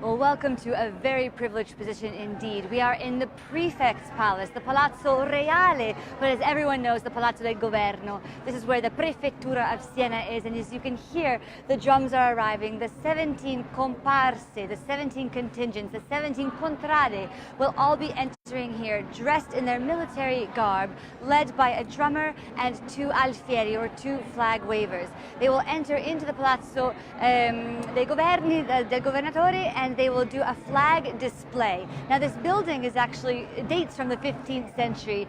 Well, welcome to a very privileged position indeed. We are in the Prefect's Palace, the Palazzo Reale, but as everyone knows, the Palazzo del Governo. This is where the Prefettura of Siena is, and as you can hear, the drums are arriving. The 17 comparse, the 17 contingents, the 17 contrade will all be entering here dressed in their military garb, led by a drummer and two alfieri, or two flag wavers. They will enter into the Palazzo dei Governi, del Governatore, and they will do a flag display. Now this building is actually dates from the 15th century.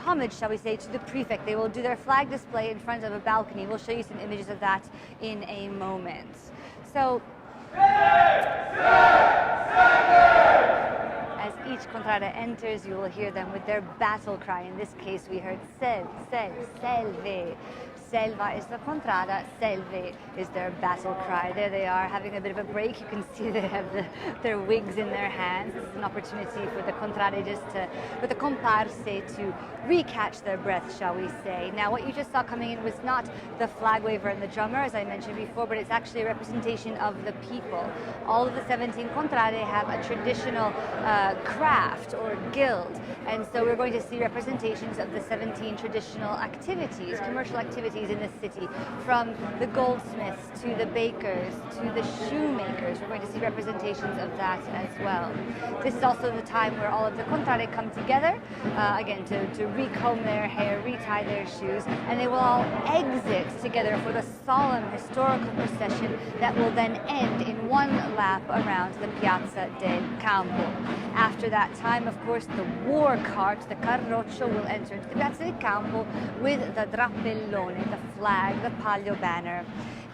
Homage, shall we say, to the prefect. They will do their flag display in front of a balcony. We'll show you some images of that in a moment. So, as each contrada enters, you will hear them with their battle cry. In this case, we heard selve. Selva is the contrada, selve is their battle cry. There they are, having a bit of a break. You can see they have their wigs in their hands. This is an opportunity for the contrade for the comparse to recatch their breath, shall we say. Now, what you just saw coming in was not the flag waver and the drummer, as I mentioned before, but it's actually a representation of the people. All of the 17 contrade have a traditional craft or guild, and so we're going to see representations of the 17 traditional activities, commercial activities in the city, from the goldsmiths to the bakers to the shoemakers. We're going to see representations of that as well. This is also the time where all of the contrade come together, again, to recomb their hair, retie their shoes, and they will all exit together for the solemn historical procession that will then end in one lap around the Piazza del Campo. After that time, of course, the war cart, the carroccio, will enter into the Piazza del Campo with the drappellone, the flag, the Palio banner,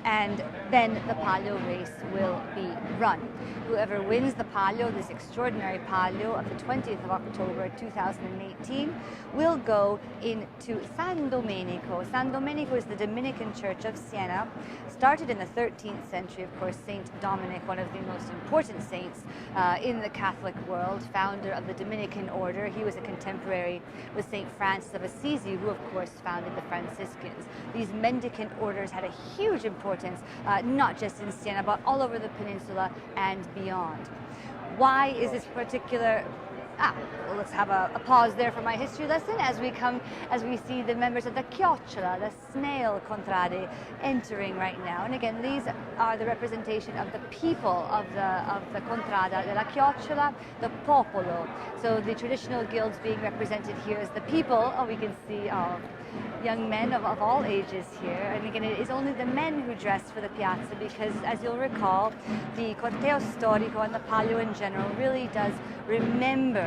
and then the Palio race will be run. Whoever wins the Palio, this extraordinary Palio of the 20th of October 2018, will go into San Domenico. San Domenico is the Dominican Church of Siena, started in the 13th century. Of course, Saint Dominic, one of the most important saints in the Catholic world, founder of the Dominican order. He was a contemporary with Saint Francis of Assisi, who of course founded the Franciscans. These mendicant orders had a huge importance, not just in Siena, but all over the peninsula and beyond. Why is this particular... well, let's have a pause there for my history lesson as we see the members of the Chiocciola, the snail contrade, entering right now. And again, these are the representation of the people of the Contrada della Chiocciola, the popolo. So the traditional guilds being represented here as the people. We can see young men of all ages here. And again, it is only the men who dress for the piazza because, as you'll recall, the Corteo Storico and the Palio in general really does remember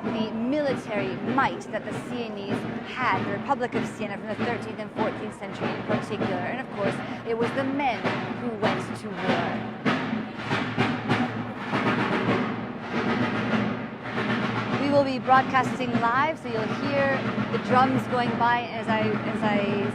the military might that the Sienese had, the Republic of Siena from the 13th and 14th century in particular. And of course, it was the men who went to war. We will be broadcasting live, so you'll hear the drums going by. As I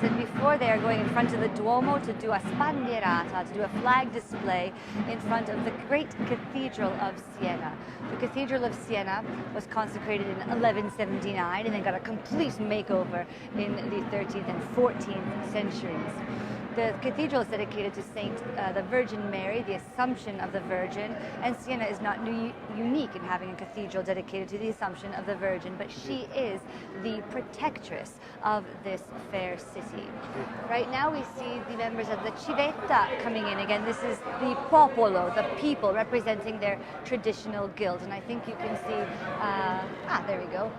said before, they are going in front of the Duomo to do a spandierata, to do a flag display in front of the great Cathedral of Siena. The Cathedral of Siena was consecrated in 1179 and then got a complete makeover in the 13th and 14th centuries. The cathedral is dedicated to the Virgin Mary, the Assumption of the Virgin, and Siena is not unique in having a cathedral dedicated to the Assumption of the Virgin, but she is the protectress of this fair city. Right now we see the members of the Civetta coming in. Again, this is the popolo, the people, representing their traditional guild, and I think you can see, there we go.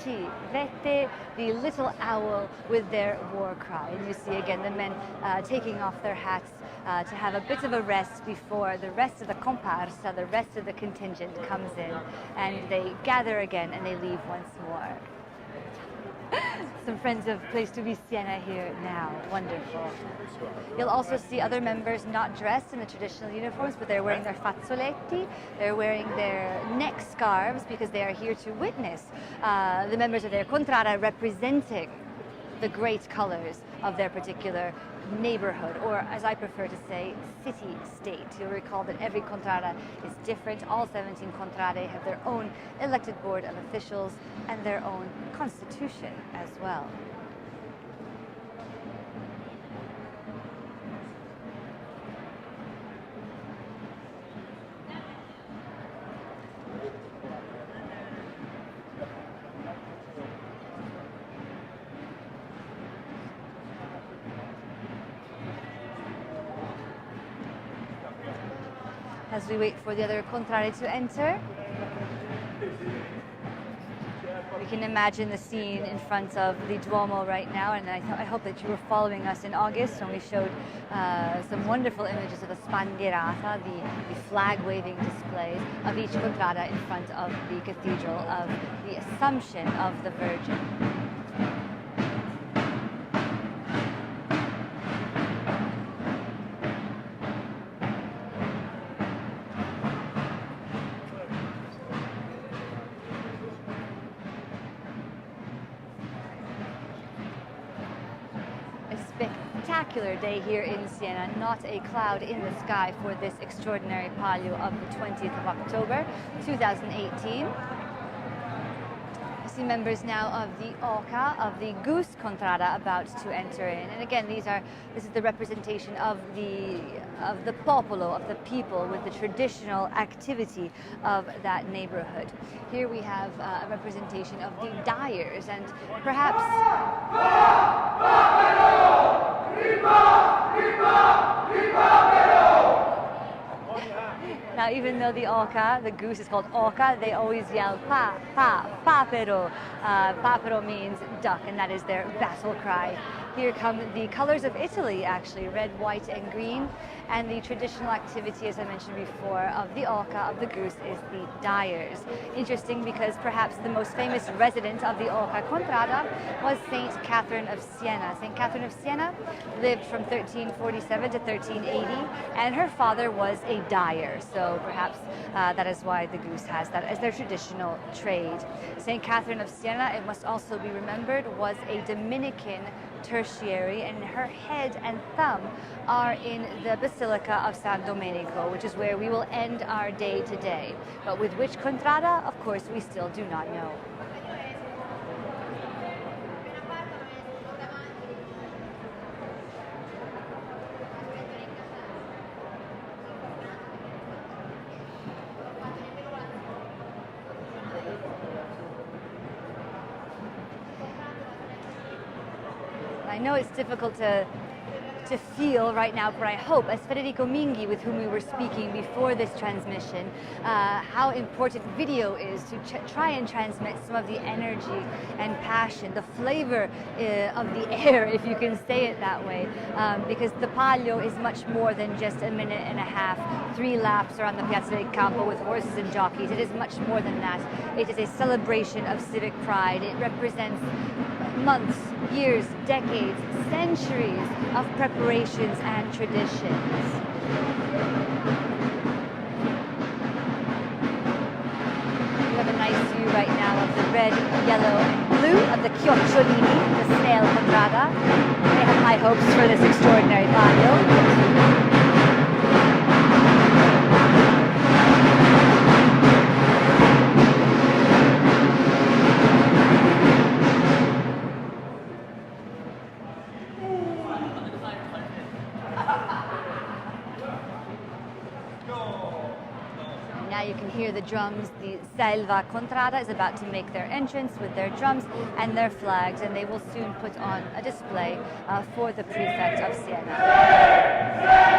Civette, the little owl with their war cry. And you see again the men taking off their hats to have a bit of a rest before the rest of the comparsa, the rest of the contingent comes in, and they gather again and they leave once more. Some friends of Place to be Siena here now. Wonderful. You'll also see other members not dressed in the traditional uniforms, but they're wearing their fazzoletti, they're wearing their neck scarves because they are here to witness the members of their contrada representing the great colors of their particular neighborhood, or as I prefer to say, city-state. You'll recall that every contrada is different. All 17 contrade have their own elected board of officials and their own constitution as well. As we wait for the other contrade to enter, we can imagine the scene in front of the Duomo right now, and I hope that you were following us in August when we showed some wonderful images of the spandierata, the flag-waving displays of each contrada in front of the Cathedral of the Assumption of the Virgin. Spectacular day here in Siena, not a cloud in the sky for this extraordinary Palio of the 20th of October 2018. I see members now of the Oca, of the Goose Contrada, about to enter in. And again, this is the representation of the popolo, of the people, with the traditional activity of that neighborhood. Here we have a representation of the dyers, and perhaps now, even though the oca, the goose, is called oca, they always yell papero. Papero means duck, and that is their battle cry. Here come the colors of Italy, actually, red, white, and green. And the traditional activity, as I mentioned before, of the oca, of the goose, is the dyers. Interesting, because perhaps the most famous resident of the oca contrada was Saint Catherine of Siena. Saint Catherine of Siena lived from 1347 to 1380, and her father was a dyer. So perhaps that is why the goose has that as their traditional trade. Saint Catherine of Siena, it must also be remembered, was a Dominican tertiary, and her head and thumb are in the Basilica of San Domenico, which is where we will end our day today. But with which contrada, of course, we still do not know. I know it's difficult to feel right now, but I hope, as Federico Minghi, with whom we were speaking before this transmission, how important video is to try and transmit some of the energy and passion, the flavor of the air, if you can say it that way, because the Palio is much more than just a minute and a half, 3 laps around the Piazza del Campo with horses and jockeys. It is much more than that. It is a celebration of civic pride. It represents months, years, decades, centuries of preparations and traditions. We have a nice view right now of the red, yellow, and blue of the Chiocciolini, the snail contrada. I have high hopes for this extraordinary Palio. now you can hear the drums. The Selva Contrada is about to make their entrance with their drums and their flags, and they will soon put on a display for the prefect of Siena.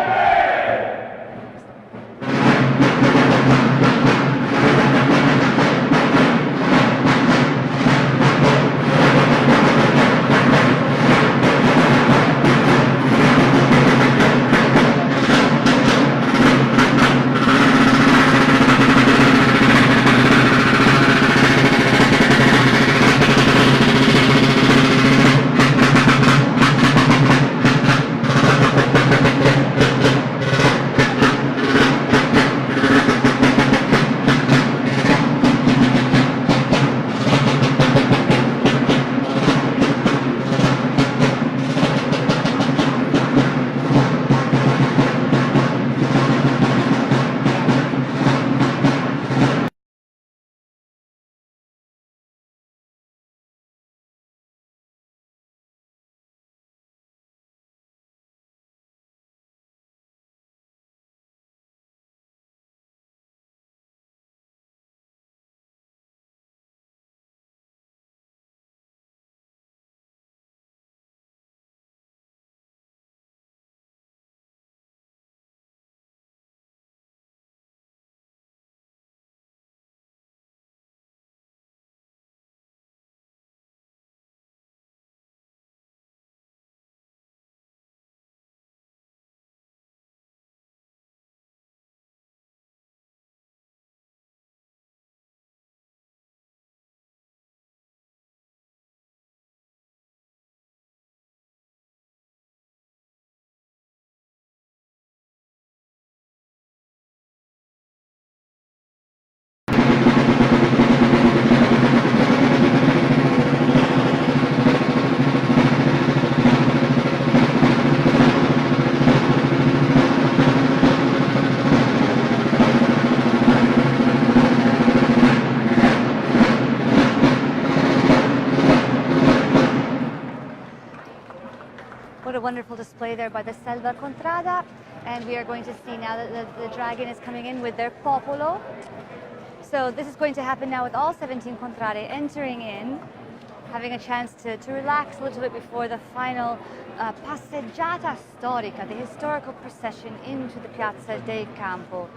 What a wonderful display there by the Selva Contrada. And we are going to see now that the dragon is coming in with their popolo. So this is going to happen now with all 17 contrade entering in, having a chance to relax a little bit before the final passeggiata storica, the historical procession into the Piazza del Campo.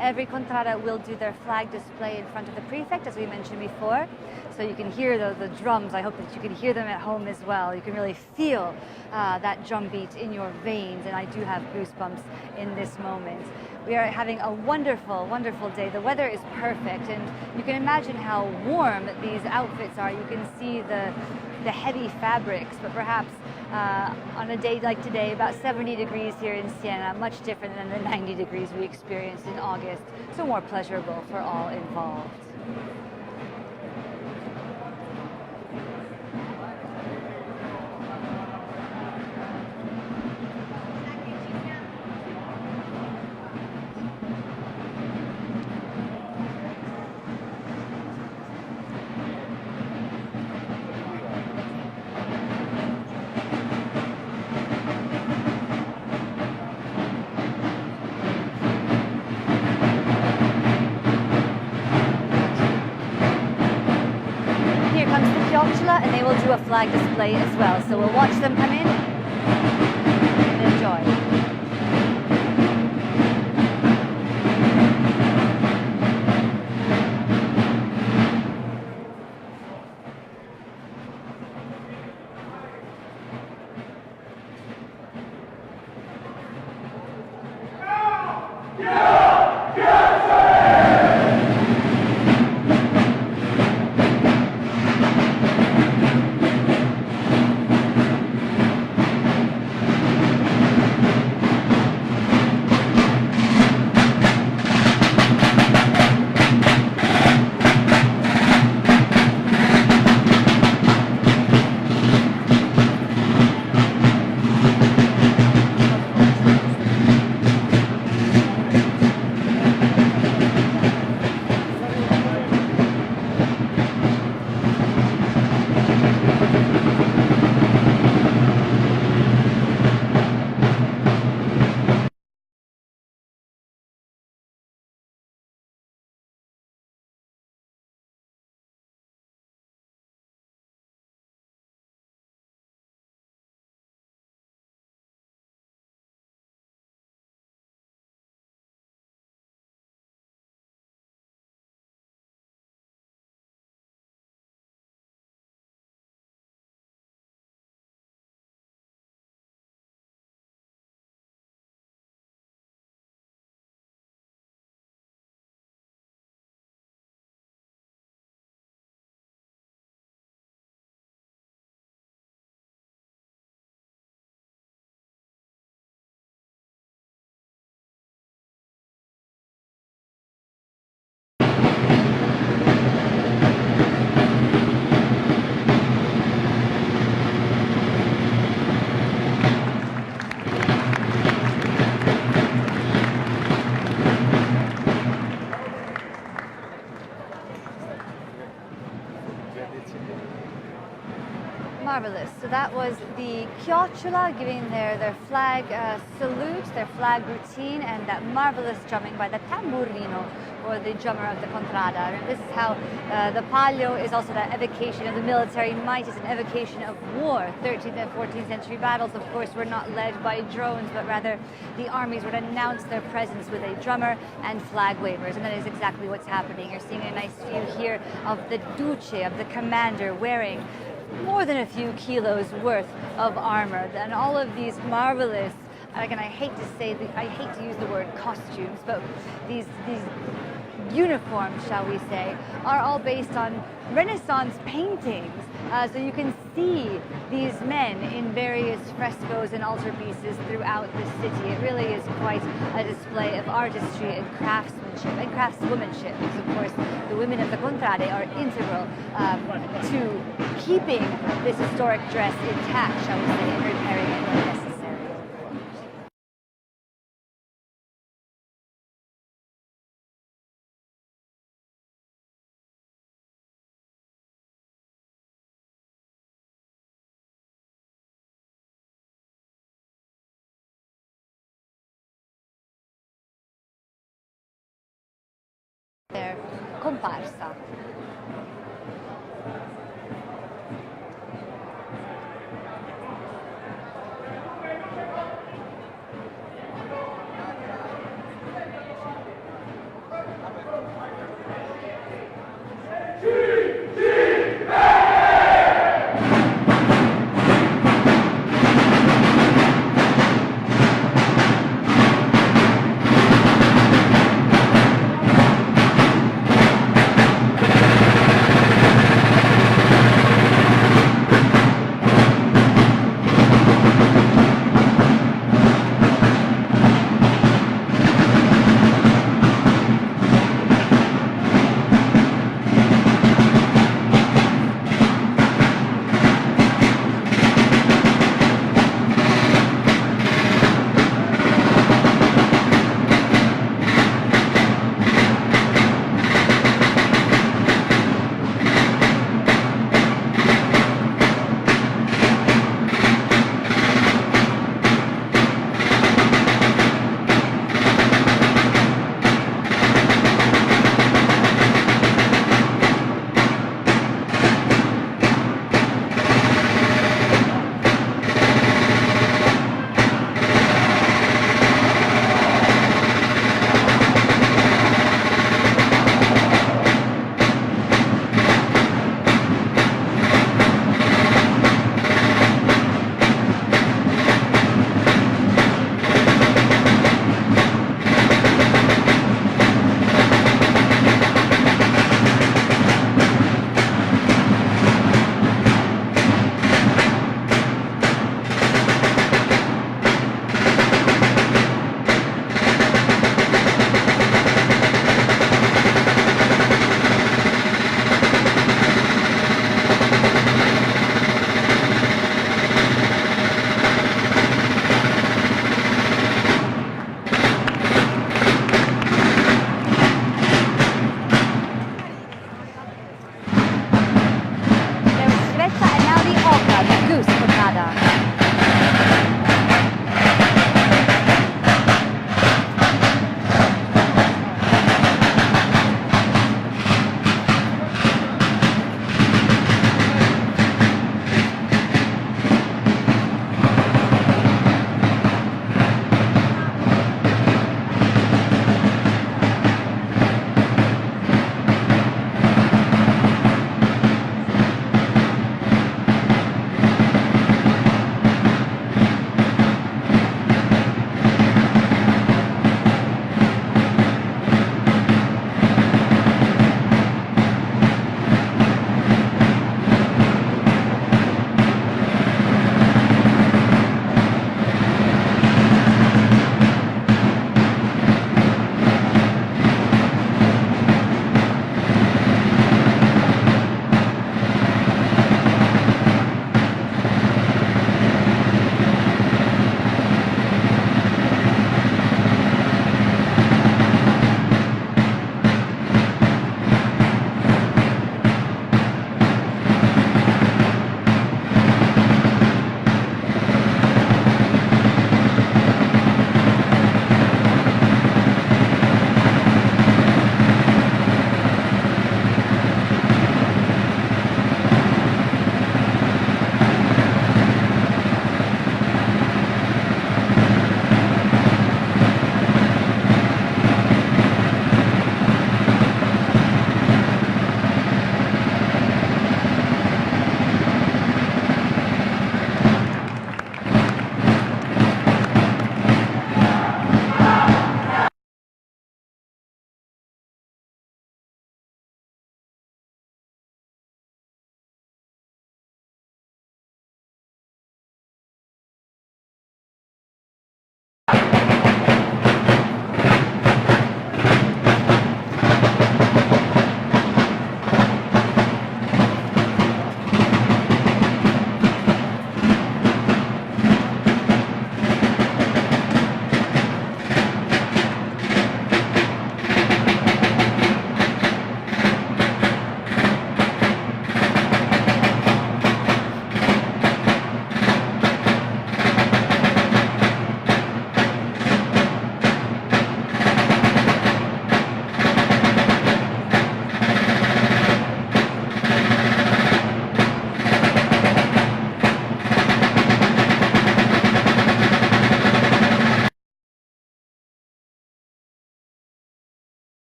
Every contrada will do their flag display in front of the prefect, as we mentioned before. So you can hear the drums. I hope that you can hear them at home as well. You can really feel that drum beat in your veins, and I do have goosebumps in this moment. We are having a wonderful, wonderful day. The weather is perfect, and you can imagine how warm these outfits are. You can see the heavy fabrics, but perhaps on a day like today, about 70 degrees here in Siena, much different than the 90 degrees we experienced in August, so more pleasurable for all involved. And they will do a flag display as well. So we'll watch them come in and enjoy. that was the chiocciola giving their flag salute, their flag routine, and that marvelous drumming by the tamburino, or the drummer of the contrada. And this is how the Palio is also that evocation of the military might, is an evocation of war. 13th and 14th century battles, of course, were not led by drones, but rather the armies would announce their presence with a drummer and flag wavers. And that is exactly what's happening. You're seeing a nice view here of the duce, of the commander, wearing more than a few kilos worth of armor. And all of these marvelous, again, I hate to use the word costumes, but these uniforms, shall we say, are all based on Renaissance paintings. So you can see these men in various frescoes and altarpieces throughout the city. It really is quite a display of artistry and craftsmanship and craftswomanship, because of course the women of the Contrade are integral to keeping this historic dress intact, shall we say, and repairing it when necessary. Their comparsa.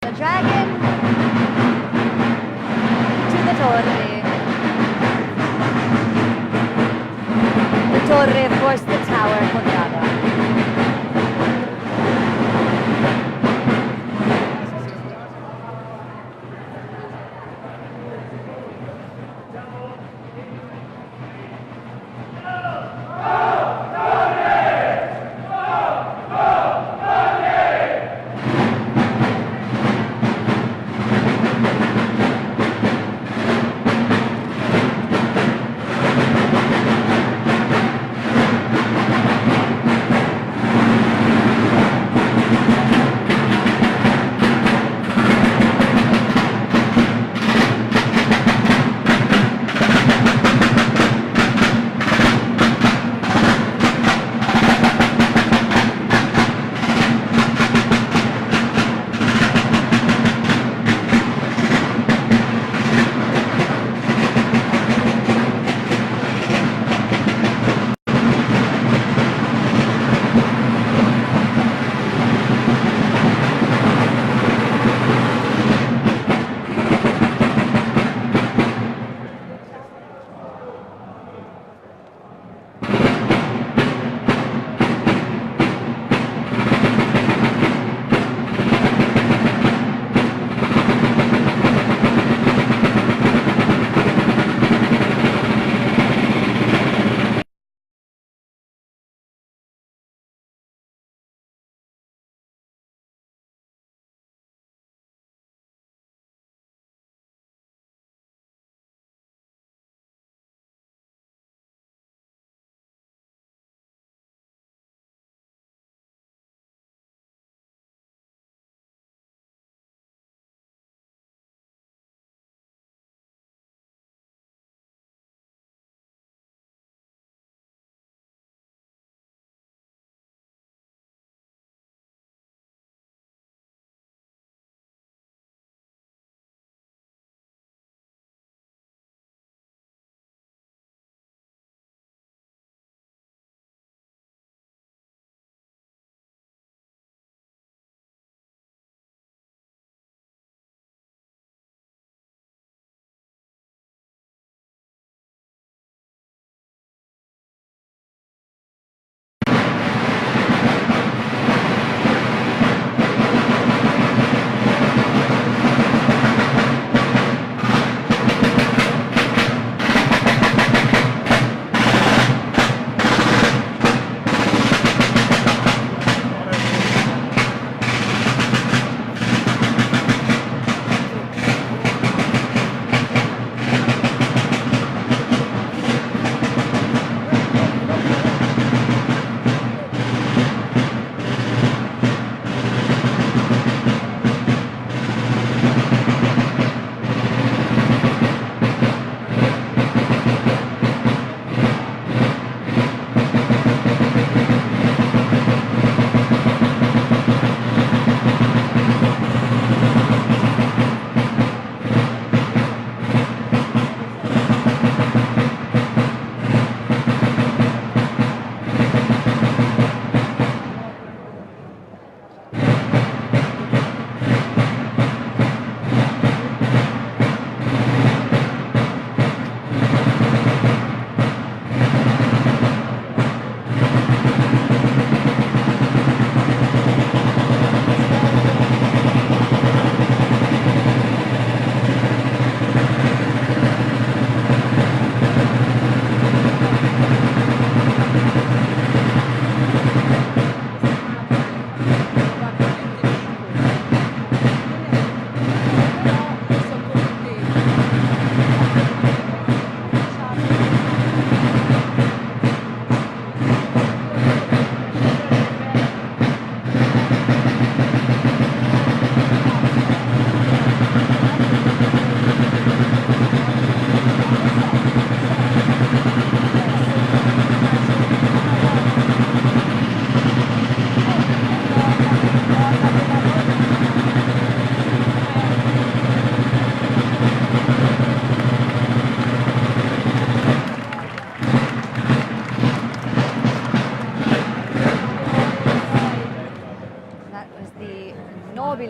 The dragon to the torre. The torre, of course, the tower quadrata.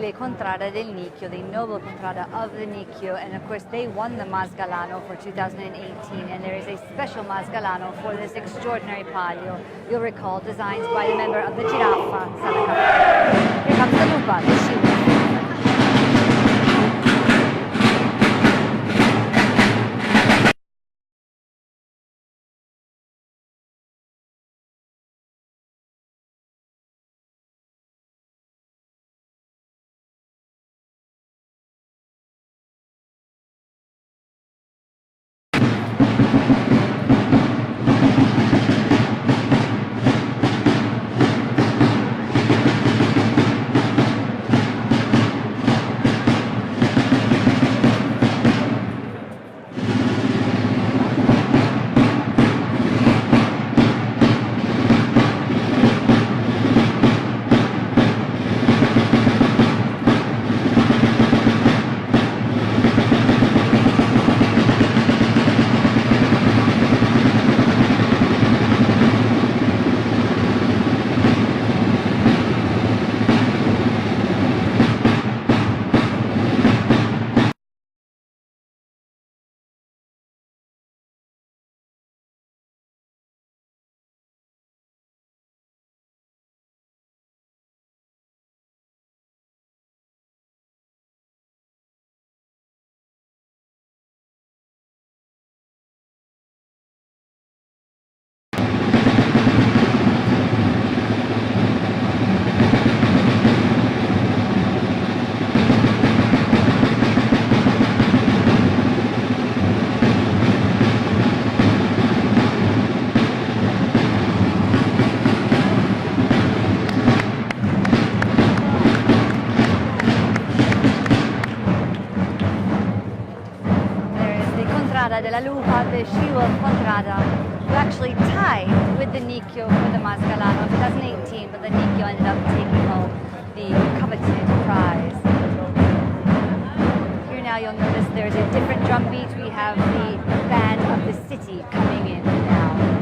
nobile contrada del Nicchio, the noble contrada of the Nicchio, and of course they won the Masgalano for 2018, and there is a special Masgalano for this extraordinary palio. You'll recall, designed by the member of the Giraffa, Sanaka. Here comes the Lupa, the she-wolf. Della Lupa, the she-wolf contrada, who actually tied with the Nicchio for the Masgalano 2018, but the Nicchio ended up taking home the coveted prize. Here now you'll notice there's a different drum beat. We have the band of the city coming in now.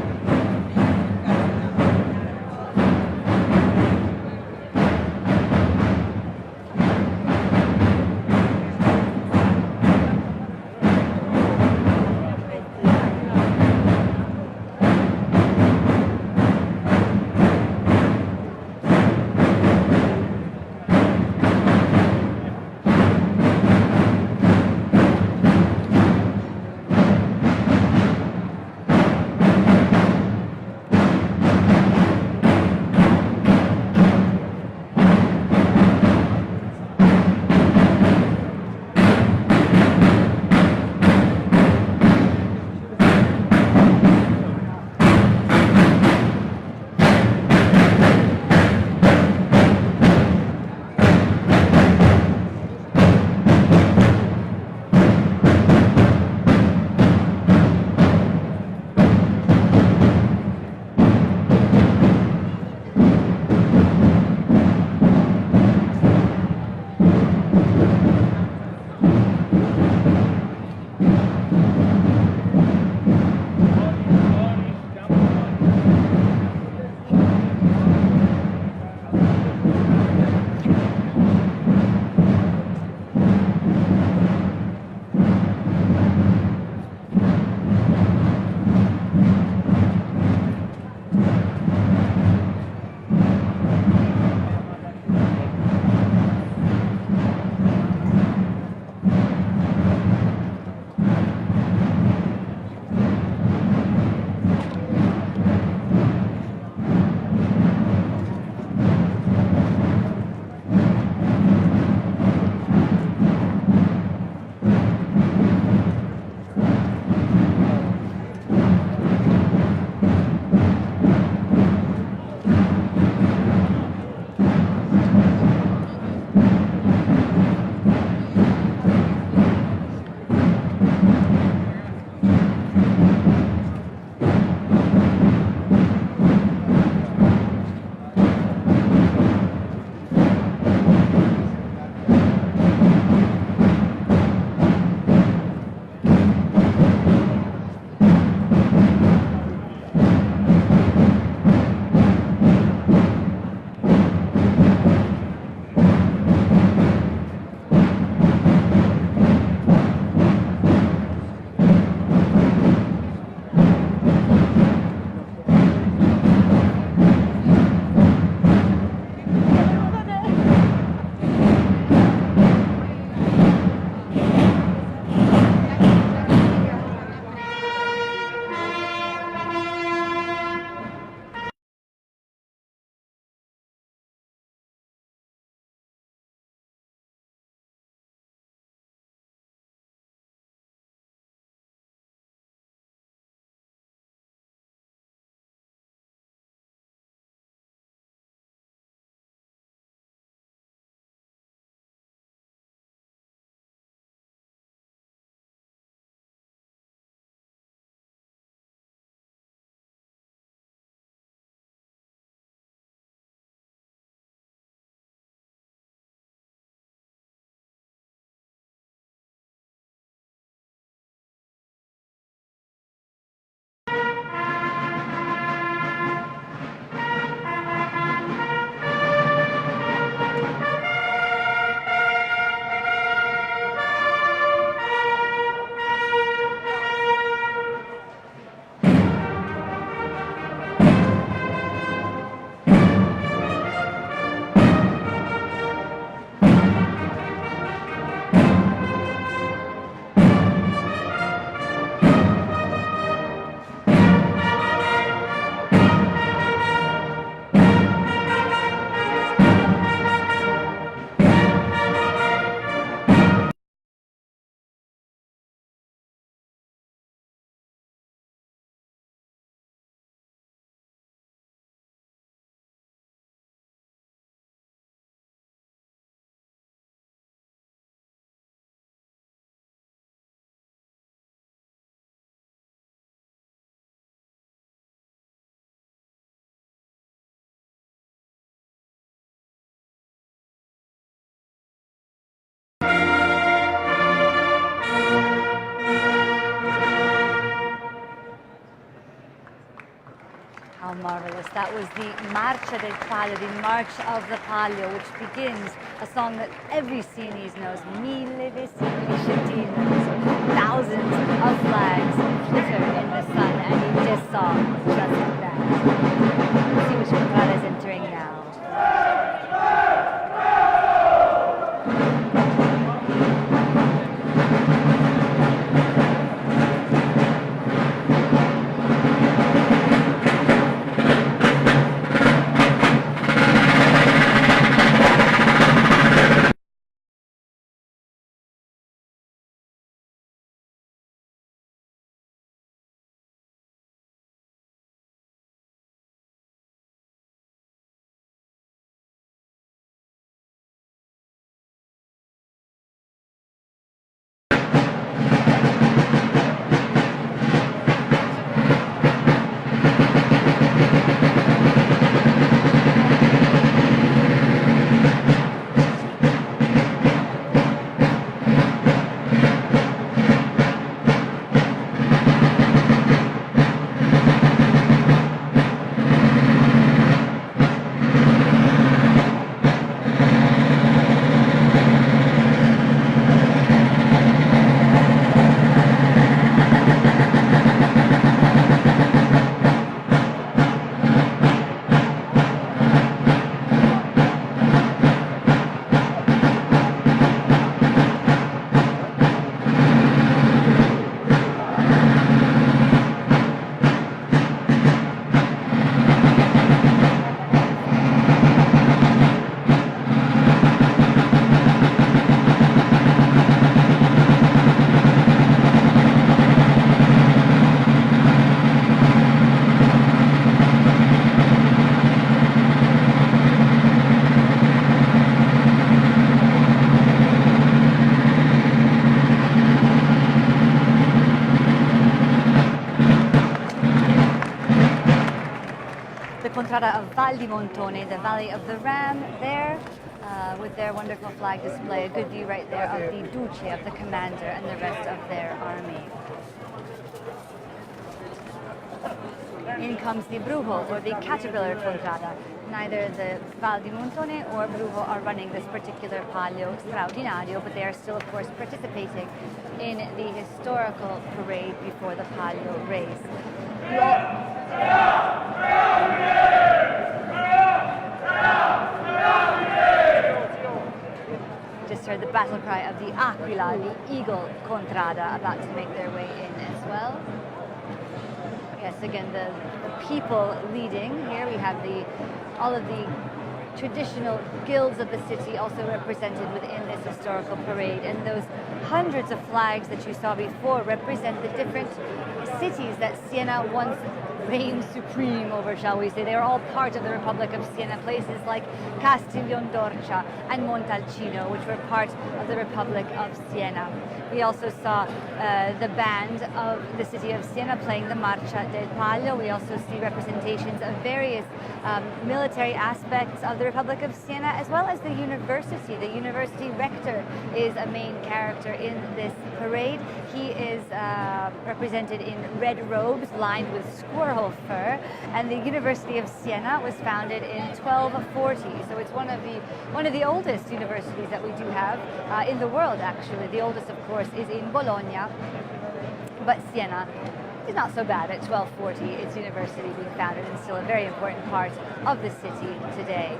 How marvelous. That was the Marcia del Palio, the March of the Palio, which begins a song that every Sienese knows. Mille vestiti scintillano. Thousands of flags flitter in the sun, and you just saw just that. Let's see which contrada is entering now. Contrada of Val di Montone, the Valley of the Ram, there with their wonderful flag display. A good view right there of the Duce, of the commander, and the rest of their army. In comes the Brujo, or the caterpillar contrada. Neither the Val di Montone or Brujo are running this particular Palio Straordinario, but they are still, of course, participating in the historical parade before the Palio race. Just heard the battle cry of the Aquila, the eagle contrada, about to make their way in as well. Yes, again, the people leading. Here we have all of the traditional guilds of the city also represented within this historical parade, and those hundreds of flags that you saw before represent the different cities that Siena once reigned supreme over, shall we say. They are all part of the Republic of Siena, places like Castiglion d'Orcia and Montalcino, which were part of the Republic of Siena. We also saw the band of the city of Siena playing the Marcia del Palio. We also see representations of various military aspects of the Republic of Siena, as well as the university. The university rector is a main character in this parade. He is represented in red robes lined with squirrel fur, and the University of Siena was founded in 1240. So it's one of the oldest universities that we do have in the world, actually. The oldest, of course, is in Bologna, but Siena is not so bad at 1240. Its university being founded and still a very important part of the city today.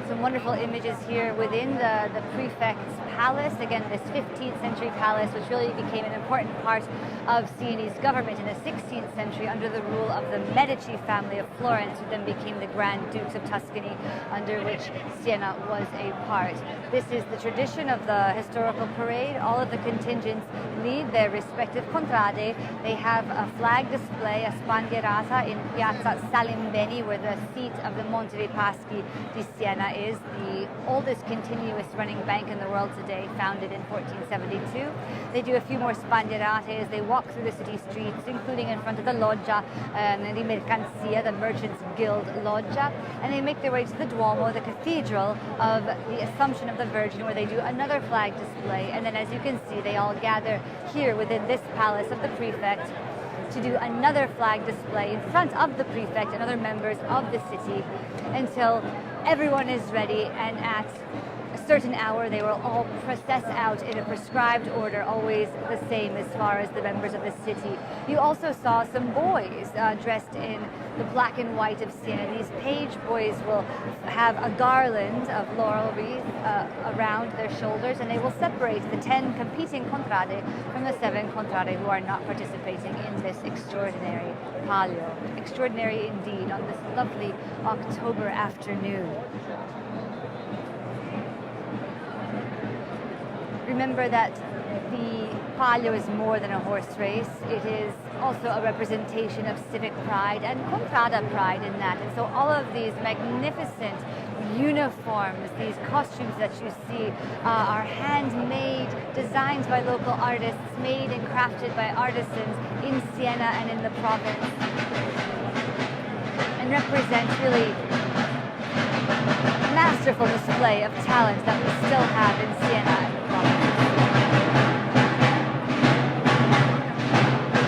Some wonderful images here within the prefect's palace. Again, this 15th century palace, which really became an important part of Sienese government in the 16th century under the rule of the Medici family of Florence, who then became the Grand Dukes of Tuscany, under which Siena was a part. This is the tradition of the historical parade. All of the contingents lead their respective contrade. They have a flag display, a spandierata, in Piazza Salimbeni, where the seat of the Monte dei Paschi di Siena is, the oldest continuous running bank in the world today, founded in 1472. They do a few more spandierates. They walk through the city streets, including in front of the Loggia, the Mercanzia, the Merchants Guild Loggia, and they make their way to the Duomo, the cathedral of the Assumption of the Virgin, where they do another flag display. And then, as you can see, they all gather here within this palace of the prefect to do another flag display in front of the prefect and other members of the city until everyone is ready, and at a certain hour they will all process out in a prescribed order, always the same as far as the members of the city. You also saw some boys dressed in the black and white of Siena. These page boys will have a garland of laurel wreath around their shoulders, and they will separate the 10 competing contrade from the 7 contrade who are not participating in this extraordinary Palio. Extraordinary indeed on this lovely October afternoon. Remember that the Palio is more than a horse race. It is also a representation of civic pride and contrada pride in that. And so all of these magnificent uniforms, these costumes that you see are handmade, designed by local artists, made and crafted by artisans in Siena and in the province, and represent really masterful display of talent that we still have in Siena and the province.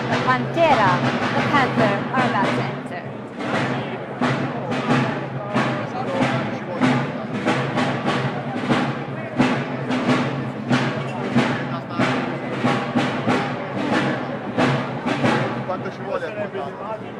The Pantera, the panther, are about to enter. Quanto ci vuole a portare?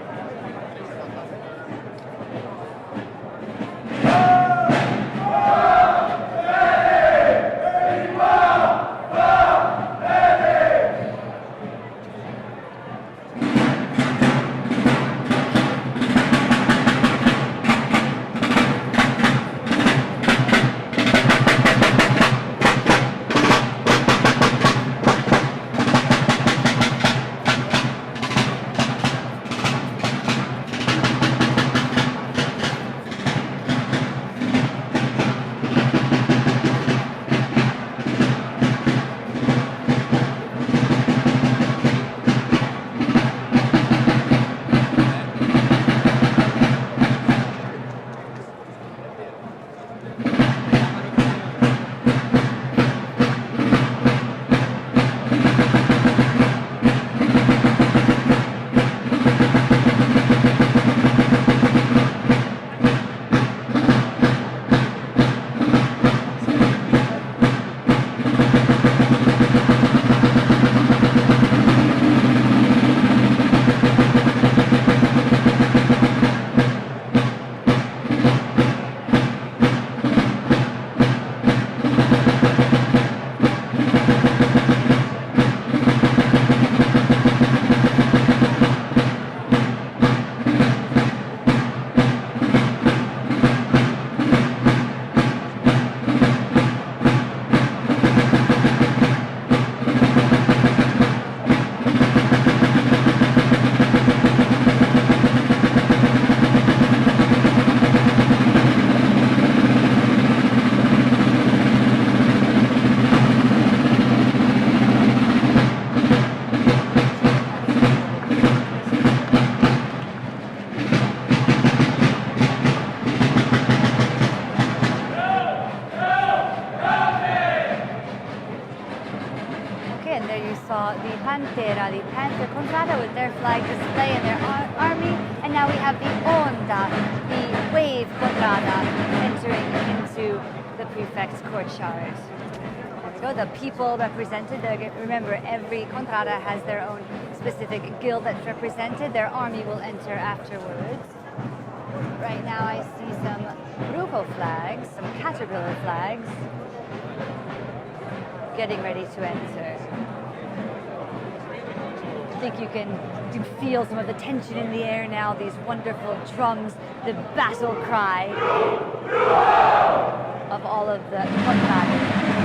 The Pantera, the Panther Contrada with their flag display and their army, and now we have the Onda, the Wave Contrada, entering into the prefect's courtyard. There we go, the people represented. Remember, every Contrada has their own specific guild that's represented. Their army will enter afterwards. Right now I see some Grupo flags, some caterpillar flags, getting ready to enter. I think you can feel some of the tension in the air now, these wonderful drums, the battle cry of all of the Contrade.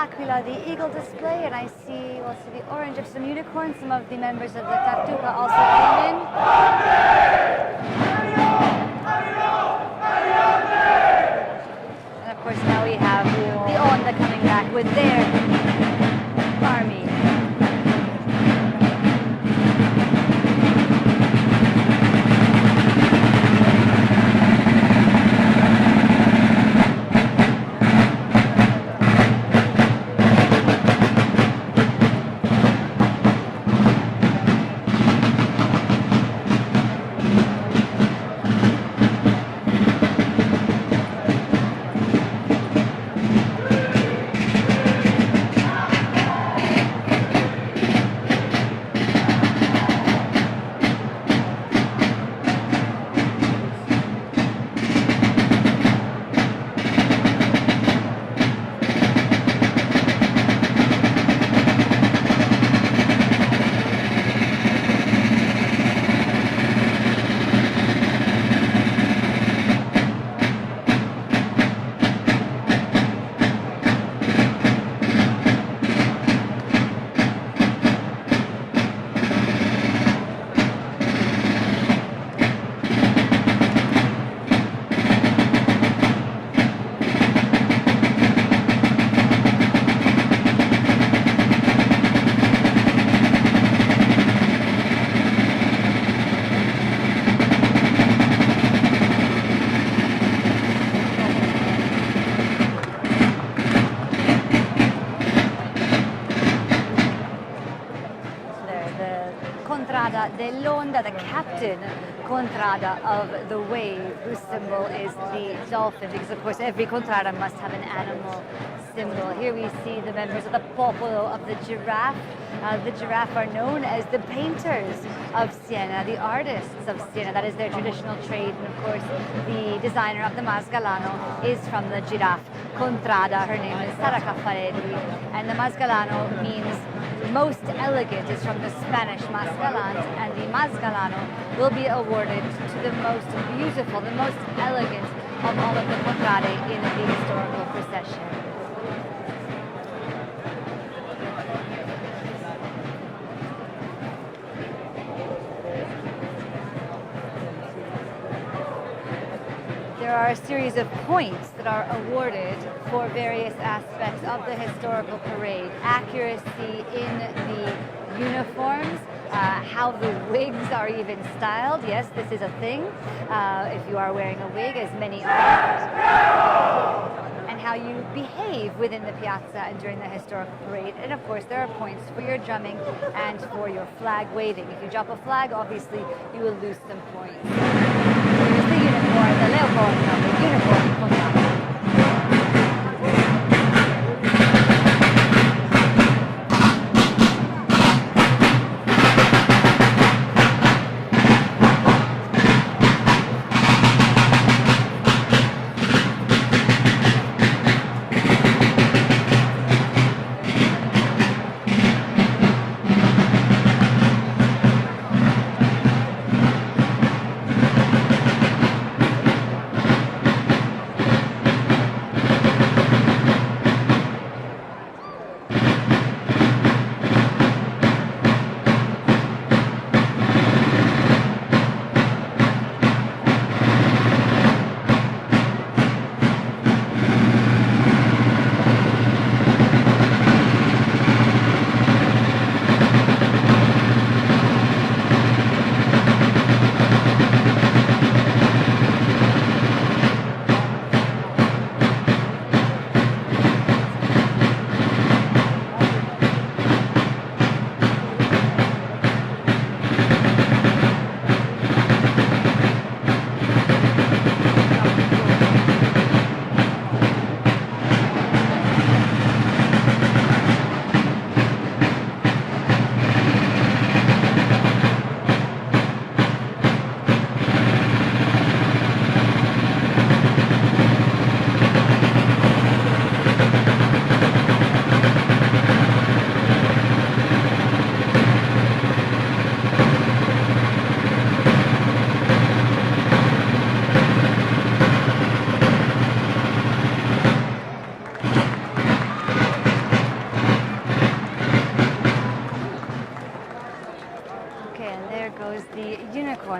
Aquila, the eagle display, and I see also the orange of some unicorns. Some of the members of the Tartuca also came in. And of course now we have the Onda coming back with their army. Contrada dell'Onda, the captain Contrada of the wave, whose symbol is the dolphin, because of course every Contrada must have an animal symbol. Here we see the members of the popolo of the giraffe. The giraffe are known as the painters of Siena, the artists of Siena. That is their traditional trade. And of course, the designer of the Masgalano is from the giraffe Contrada. Her name is Sara Caffarelli. And the Masgalano means most elegant, is from the Spanish Masgalant. And the Masgalano will be awarded to the most beautiful, the most elegant of all of the Contrade in the historical procession. There are a series of points that are awarded for various aspects of the historical parade. Accuracy in the uniforms, how the wigs are even styled. Yes, this is a thing. If you are wearing a wig, as many are. And how you behave within the piazza and during the historical parade. And of course, there are points for your drumming and for your flag waving. If you drop a flag, obviously, you will lose some points. Here's the unicorn, the leopardo, the unicorn Contrada.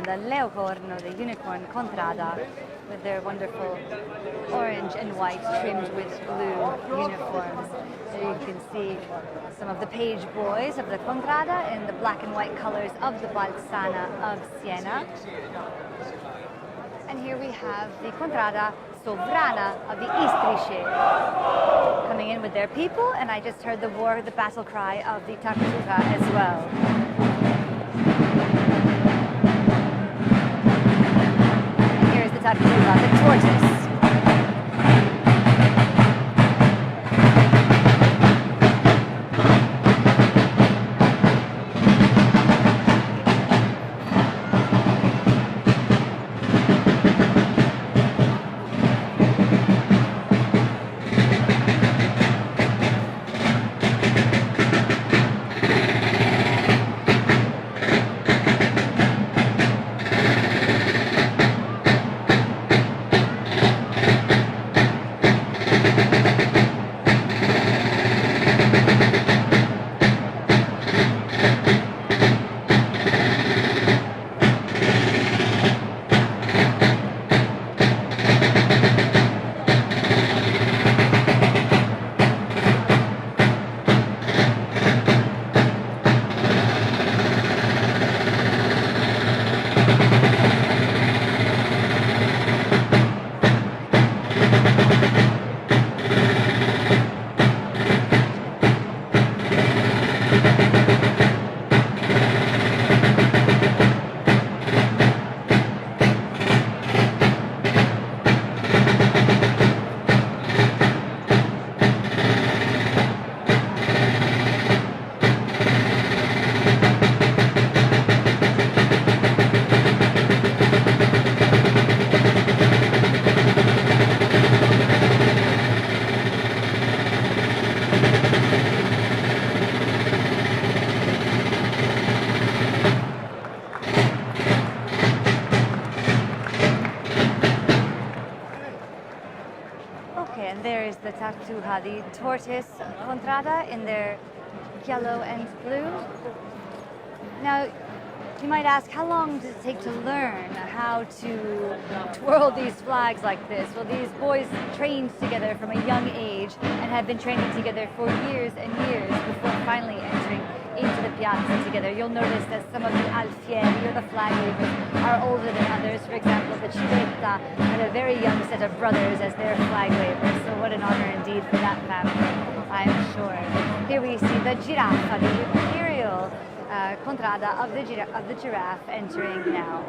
The Leocorno, the unicorn Contrada, with their wonderful orange and white trimmed with blue uniforms. There you can see some of the page boys of the Contrada in the black and white colors of the Balsana of Siena. And here we have the Contrada Sovrana of the Istrice coming in with their people, and I just heard the battle cry of the Tartuga as well. Tartuga, the tortoise. the tartuga, the tortoise contrada in their yellow and blue. Now, you might ask, how long does it take to learn how to twirl these flags like this? Well, these boys trained together from a young age and have been training together for years and years before finally entering into the piazza together. You'll notice that some of the alfieri, or the flag wavers, are older than others. For example, the diretta had a very young set of brothers as their flag wavers, so what an honor indeed for that family, I'm sure. Here we see the giraffa, the imperial contrada of the giraffe entering now.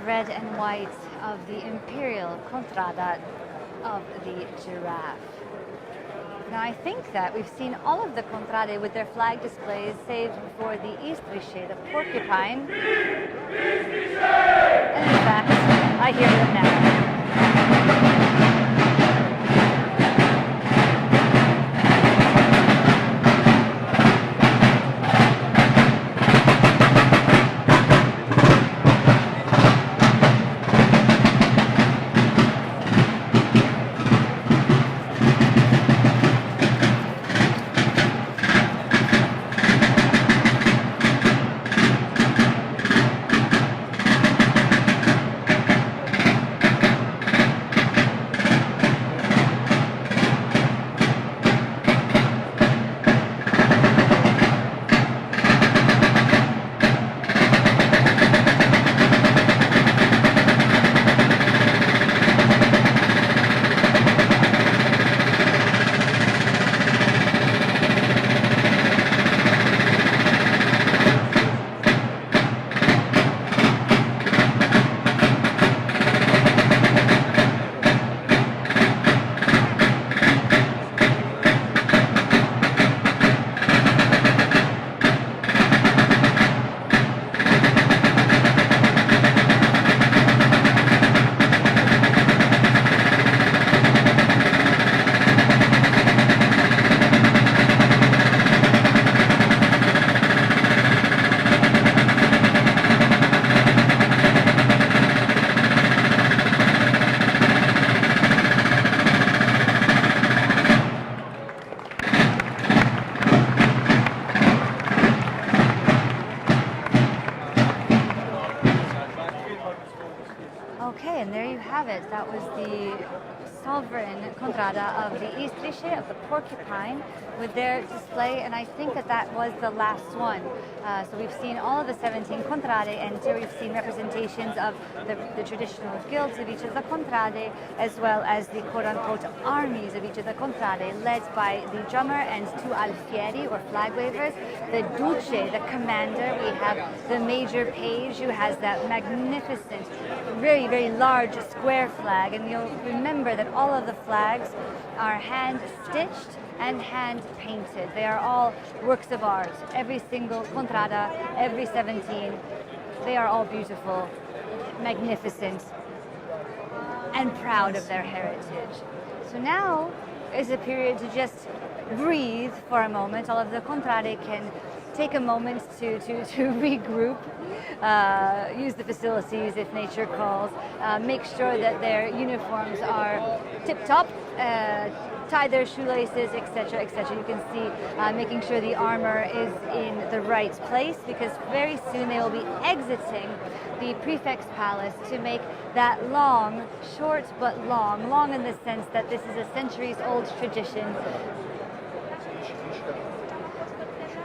Red and white of the imperial contrada of the giraffe. Now I think that we've seen all of the contrade with their flag displays, save for the istrice, the porcupine. And in fact, I hear them now. Okay, and there you have it. That was the sovereign contrada of the Istrice, of the porcupine, with their display, and I think that was the last one. So we've seen all of the 17 contrade enter. We've seen representations of the traditional guilds of each of the contrade, as well as the quote-unquote armies of each of the contrade, led by the drummer and two alfieri, or flag wavers, the duce, the commander. We have the major page, who has that magnificent, very, very large square flag, and you'll remember that all of the flags are hand-stitched and hand-painted. They are all works of art. Every single contrada, every 17, they are all beautiful, magnificent, and proud of their heritage. So now is a period to just breathe for a moment. All of the contrade can take a moment to regroup, use the facilities if nature calls, make sure that their uniforms are tip-top, tie their shoelaces, etc., etc. You can see making sure the armor is in the right place, because very soon they will be exiting the prefect's palace to make that long, short but long in the sense that this is a centuries-old tradition.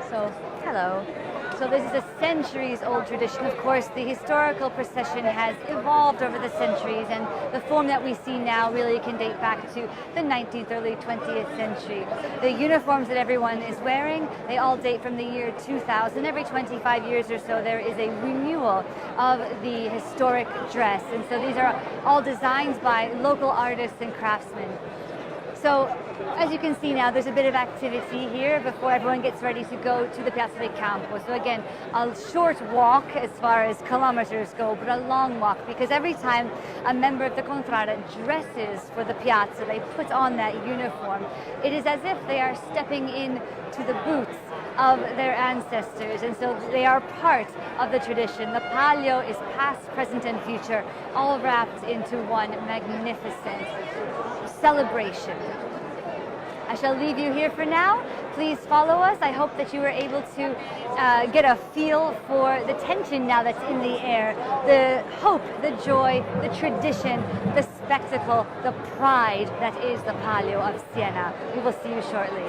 So, hello. So this is a centuries-old tradition. Of course, the historical procession has evolved over the centuries, and the form that we see now really can date back to the 19th, early 20th century. The uniforms that everyone is wearing, they all date from the year 2000. Every 25 years or so, there is a renewal of the historic dress. And so these are all designed by local artists and craftsmen. So, as you can see now, there's a bit of activity here before everyone gets ready to go to the Piazza del Campo. So again, a short walk as far as kilometers go, but a long walk, because every time a member of the Contrada dresses for the piazza, they put on that uniform, it is as if they are stepping into the boots of their ancestors, and so they are part of the tradition. The Palio is past, present, and future, all wrapped into one magnificent celebration. I shall leave you here for now. Please follow us. I hope that you were able to get a feel for the tension now that's in the air, the hope, the joy, the tradition, the spectacle, the pride that is the Palio of Siena. We will see you shortly.